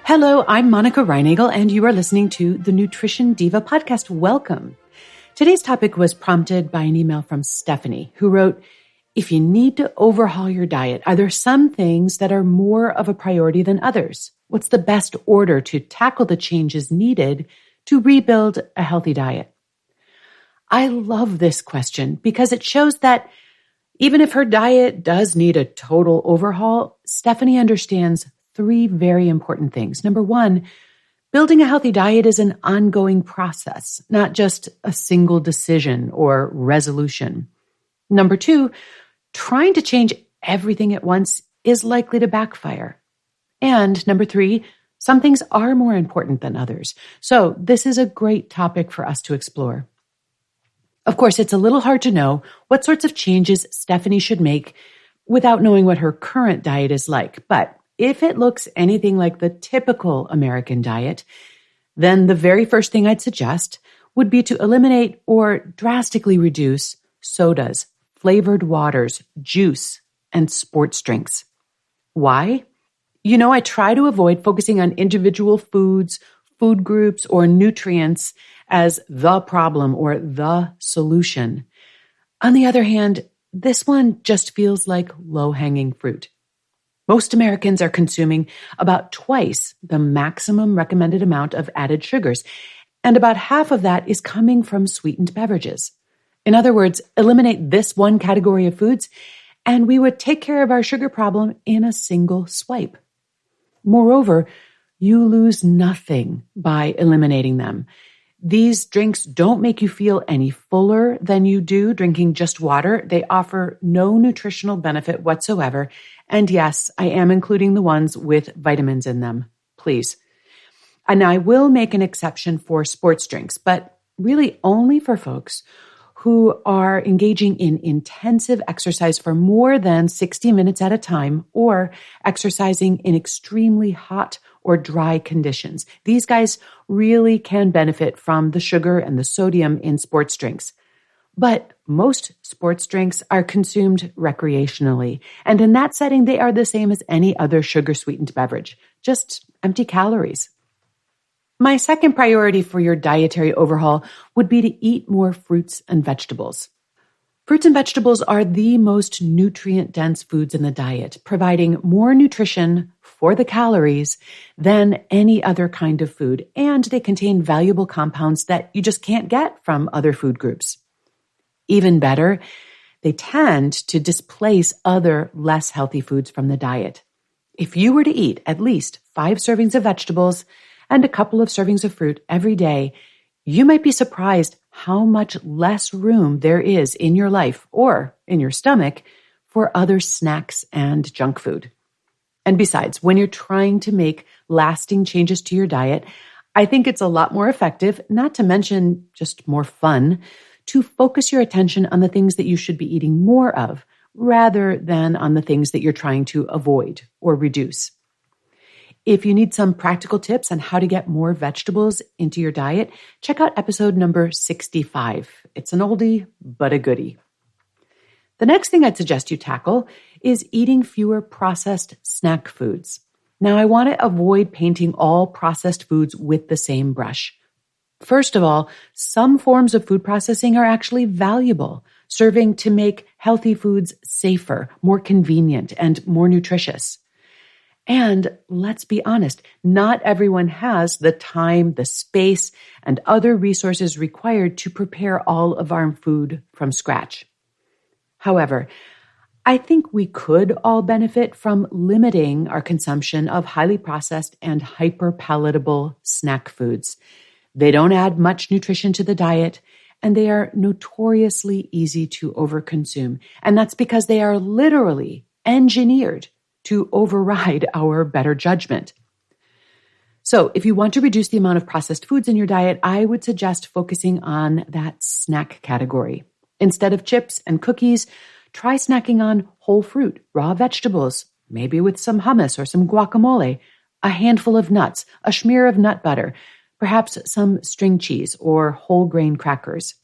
Hello, I'm Monica Reinagel, and you are listening to the Nutrition Diva podcast. Welcome. Today's topic was prompted by an email from Stephanie, who wrote, if you need to overhaul your diet, are there some things that are more of a priority than others? What's the best order to tackle the changes needed to rebuild a healthy diet? I love this question because it shows that even if her diet does need a total overhaul, Stephanie understands three very important things. Number one, building a healthy diet is an ongoing process, not just a single decision or resolution. Number two, trying to change everything at once is likely to backfire. And number three, some things are more important than others. So this is a great topic for us to explore. Of course, it's a little hard to know what sorts of changes Stephanie should make without knowing what her current diet is like. But if it looks anything like the typical American diet, then the very first thing I'd suggest would be to eliminate or drastically reduce sodas, flavored waters, juice, and sports drinks. Why? I try to avoid focusing on individual foods, food groups, or nutrients as the problem or the solution. On the other hand, this one just feels like low-hanging fruit. Most Americans are consuming about twice the maximum recommended amount of added sugars, and about half of that is coming from sweetened beverages. In other words, eliminate this one category of foods, and we would take care of our sugar problem in a single swipe. Moreover, you lose nothing by eliminating them. These drinks don't make you feel any fuller than you do drinking just water. They offer no nutritional benefit whatsoever. And yes, I am including the ones with vitamins in them, please. And I will make an exception for sports drinks, but really only for folks who are engaging in intensive exercise for more than 60 minutes at a time or exercising in extremely hot or dry conditions. These guys really can benefit from the sugar and the sodium in sports drinks. But most sports drinks are consumed recreationally, and in that setting, they are the same as any other sugar-sweetened beverage, just empty calories. My second priority for your dietary overhaul would be to eat more fruits and vegetables. Fruits and vegetables are the most nutrient-dense foods in the diet, providing more nutrition for the calories than any other kind of food, and they contain valuable compounds that you just can't get from other food groups. Even better, they tend to displace other less healthy foods from the diet. If you were to eat at least 5 servings of vegetables and a couple of servings of fruit every day, you might be surprised how much less room there is in your life or in your stomach for other snacks and junk food. And besides, when you're trying to make lasting changes to your diet, I think it's a lot more effective, not to mention just more fun, to focus your attention on the things that you should be eating more of, rather than on the things that you're trying to avoid or reduce. If you need some practical tips on how to get more vegetables into your diet, check out episode number 65. It's an oldie, but a goodie. The next thing I'd suggest you tackle is eating fewer processed snack foods. Now, I want to avoid painting all processed foods with the same brush. First of all, some forms of food processing are actually valuable, serving to make healthy foods safer, more convenient, and more nutritious. And let's be honest, not everyone has the time, the space, and other resources required to prepare all of our food from scratch. However, I think we could all benefit from limiting our consumption of highly processed and hyper-palatable snack foods. They don't add much nutrition to the diet, and they are notoriously easy to overconsume. And that's because they are literally engineered to override our better judgment. So if you want to reduce the amount of processed foods in your diet, I would suggest focusing on that snack category. Instead of chips and cookies, try snacking on whole fruit, raw vegetables, maybe with some hummus or some guacamole, a handful of nuts, a smear of nut butter, perhaps some string cheese or whole grain crackers.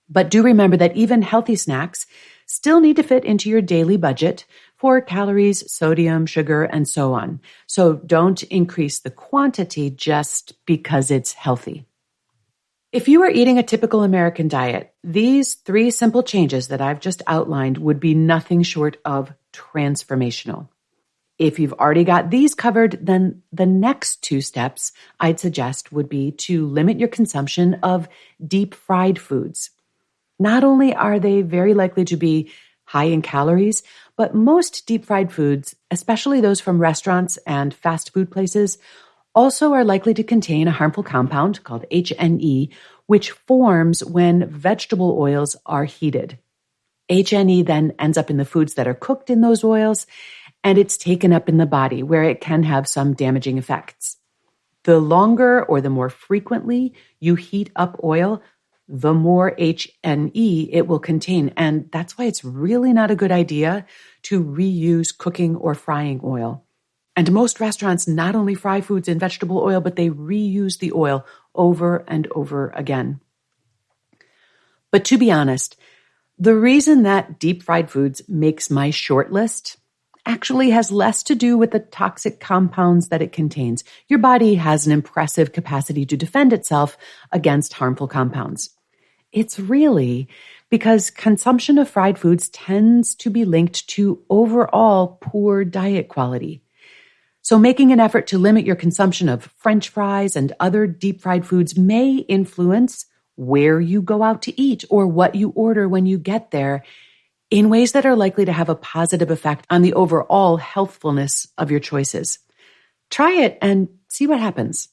But do remember that even healthy snacks still need to fit into your daily budget for calories, sodium, sugar, and so on. So don't increase the quantity just because it's healthy. If you are eating a typical American diet, these 3 simple changes that I've just outlined would be nothing short of transformational. If you've already got these covered, then the next 2 steps I'd suggest would be to limit your consumption of deep fried foods. Not only are they very likely to be high in calories, but most deep fried foods, especially those from restaurants and fast food places, also are likely to contain a harmful compound called HNE, which forms when vegetable oils are heated. HNE then ends up in the foods that are cooked in those oils, and it's taken up in the body where it can have some damaging effects. The longer or the more frequently you heat up oil, the more HNE it will contain. And that's why it's really not a good idea to reuse cooking or frying oil. And most restaurants not only fry foods in vegetable oil, but they reuse the oil over and over again. But to be honest, the reason that deep fried foods makes my short list actually has less to do with the toxic compounds that it contains. Your body has an impressive capacity to defend itself against harmful compounds. It's really because consumption of fried foods tends to be linked to overall poor diet quality. So making an effort to limit your consumption of French fries and other deep fried foods may influence where you go out to eat or what you order when you get there in ways that are likely to have a positive effect on the overall healthfulness of your choices. Try it and see what happens.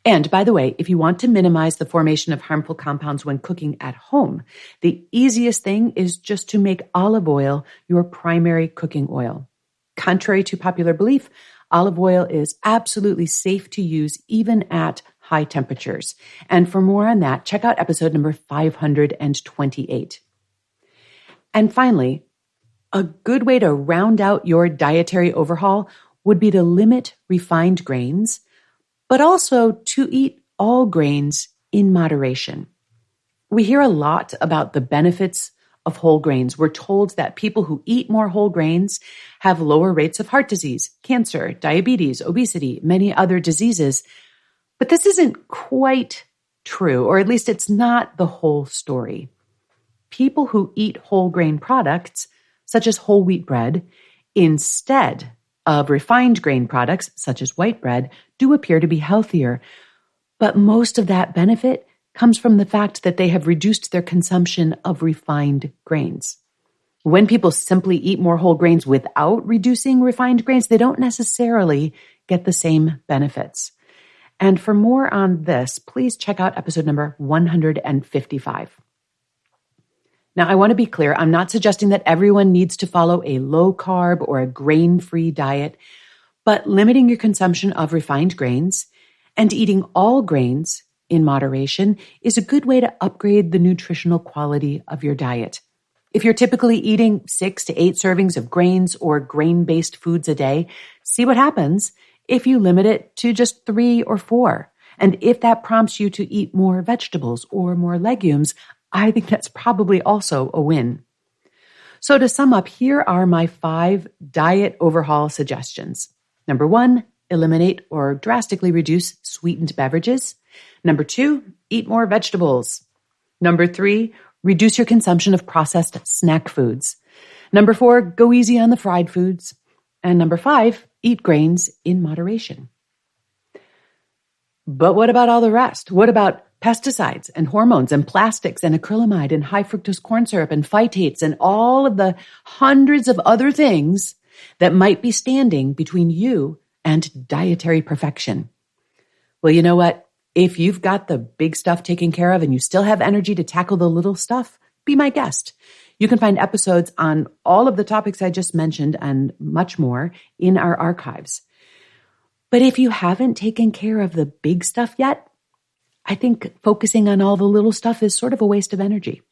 And by the way, if you want to minimize the formation of harmful compounds when cooking at home, the easiest thing is just to make olive oil your primary cooking oil. Contrary to popular belief, olive oil is absolutely safe to use even at high temperatures. And for more on that, check out episode number 528. And finally, a good way to round out your dietary overhaul would be to limit refined grains, but also to eat all grains in moderation. We hear a lot about the benefits of whole grains. We're told that people who eat more whole grains have lower rates of heart disease, cancer, diabetes, obesity, many other diseases. But this isn't quite true, or at least it's not the whole story. People who eat whole grain products, such as whole wheat bread, instead of refined grain products, such as white bread, do appear to be healthier. But most of that benefit comes from the fact that they have reduced their consumption of refined grains. When people simply eat more whole grains without reducing refined grains, they don't necessarily get the same benefits. And for more on this, please check out episode number 155. Now, I want to be clear, I'm not suggesting that everyone needs to follow a low-carb or a grain-free diet, but limiting your consumption of refined grains and eating all grains in moderation is a good way to upgrade the nutritional quality of your diet. If you're typically eating 6 to 8 servings of grains or grain-based foods a day, see what happens if you limit it to just 3 or 4. And if that prompts you to eat more vegetables or more legumes, I think that's probably also a win. So to sum up, here are my 5 diet overhaul suggestions. Number 1, eliminate or drastically reduce sweetened beverages. Number 2, eat more vegetables. Number 3, reduce your consumption of processed snack foods. Number 4, go easy on the fried foods. And number 5, eat grains in moderation. But what about all the rest? What about pesticides and hormones and plastics and acrylamide and high fructose corn syrup and phytates and all of the hundreds of other things that might be standing between you and dietary perfection? Well, you know what? If you've got the big stuff taken care of and you still have energy to tackle the little stuff, be my guest. You can find episodes on all of the topics I just mentioned and much more in our archives. But if you haven't taken care of the big stuff yet, I think focusing on all the little stuff is sort of a waste of energy.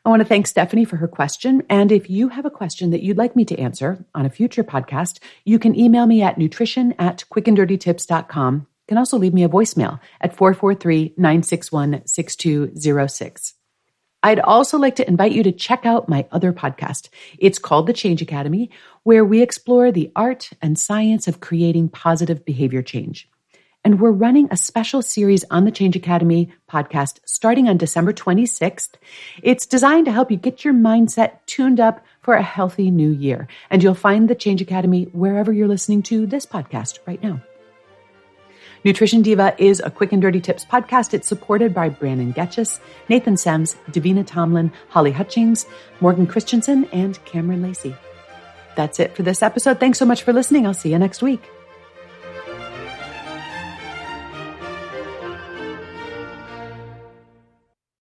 I want to thank Stephanie for her question. And if you have a question that you'd like me to answer on a future podcast, you can email me at nutrition@quickanddirtytips.com. You can also leave me a voicemail at 443-961-6206. I'd also like to invite you to check out my other podcast. It's called The Change Academy, where we explore the art and science of creating positive behavior change. And we're running a special series on the Change Academy podcast starting on December 26th. It's designed to help you get your mindset tuned up for a healthy new year. And you'll find the Change Academy wherever you're listening to this podcast right now. Nutrition Diva is a quick and dirty tips podcast. It's supported by Brandon Getchis, Nathan Sems, Davina Tomlin, Holly Hutchings, Morgan Christensen, and Cameron Lacey. That's it for this episode. Thanks so much for listening. I'll see you next week.